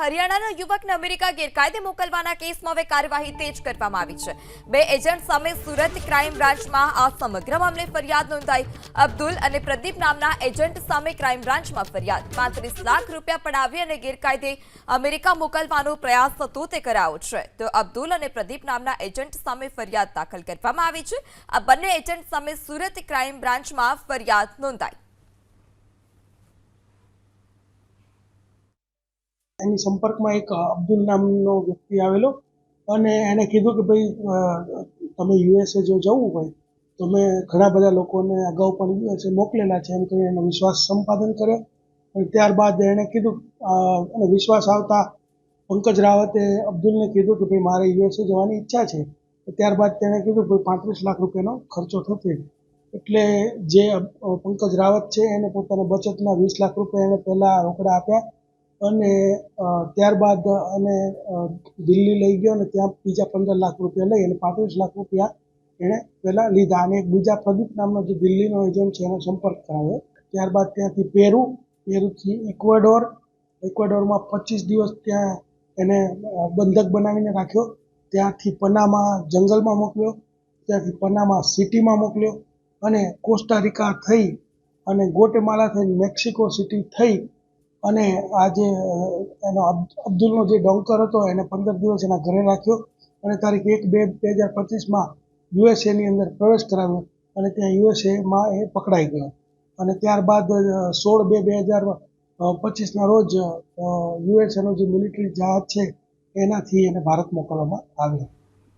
હરિયાણાના યુવકને અમેરિકા ગેરકાયદે મોકલવાના કેસમાં હવે કાર્યવાહી તેજ કરવામાં આવી છે। બે એજન્ટ સામે સુરત ક્રાઇમ બ્રાન્ચમાં આ સમગ્ર મામલે ફરિયાદ નોંધાઈ। અબ્દુલ અને પ્રદીપ નામના એજન્ટ સામે ક્રાઇમ બ્રાન્ચમાં ફરિયાદ 35 લાખ રૂપિયા પડાવી અને ગેરકાયદે અમેરિકા મોકલવાનો પ્રયાસ થતો તે કરાયો છે। તો અબ્દુલ અને પ્રદીપ નામના એજન્ટ સામે ફરિયાદ દાખલ કરવામાં આવી છે। આ બંને એજન્ટ સામે સુરત ક્રાઇમ બ્રાન્ચમાં ફરિયાદ નોંધાઈ। એની સંપર્કમાં એક અબ્દુલ નામનો વ્યક્તિ આવેલો અને એને કીધું કે ભાઈ તમે યુએસએ જો જવું હોય તો મેં ઘણા બધા લોકોને અગાઉ પણ યુએસએ મોકલેલા છે એમ કરીને એનો વિશ્વાસ સંપાદન કર્યો। અને ત્યારબાદ એણે કીધું અને વિશ્વાસ આવતા પંકજ રાવતે અબ્દુલને કીધું કે ભાઈ મારે યુએસએ જવાની ઈચ્છા છે। ત્યારબાદ તેણે કીધું ભાઈ 35 લાખ રૂપિયાનો ખર્ચો થશે। એટલે જે પંકજ રાવત છે એને પોતાના બચતના 20 લાખ રૂપિયા એને પહેલાં રોકડા આપ્યા અને ત્યારબાદ અને દિલ્હી લઈ ગયો અને ત્યાં બીજા 15 લાખ રૂપિયા લઈ અને 35 લાખ રૂપિયા એણે પહેલાં લીધા અને એક બીજા પ્રદીપ નામનો જે દિલ્હીનો એજન્ટ છે એનો સંપર્ક કરાવ્યો। ત્યારબાદ ત્યાંથી પેરુથી ઇક્વેડોરમાં 25 દિવસ ત્યાં એને બંધક બનાવીને રાખ્યો। ત્યાંથી પનામા જંગલમાં મોકલ્યો, ત્યાંથી પનામા સિટીમાં મોકલ્યો અને કોસ્ટારિકા થઈ અને ગોટેમાલા થઈ મેક્સિકો સિટી થઈ અને આજે એનો અબ્દુલનો જે ડોંકર હતો એને 15 દિવસ એના ઘરે રાખ્યો અને તારીખ 1/2/2025 યુએસએની અંદર પ્રવેશ કરાવ્યો અને ત્યાં યુએસએમાં એ પકડાઈ ગયો અને ત્યારબાદ 16/2/2025ના રોજ યુએસએનો જે મિલિટરી જહાજ છે એનાથી એને ભારત મોકલવામાં આવ્યો।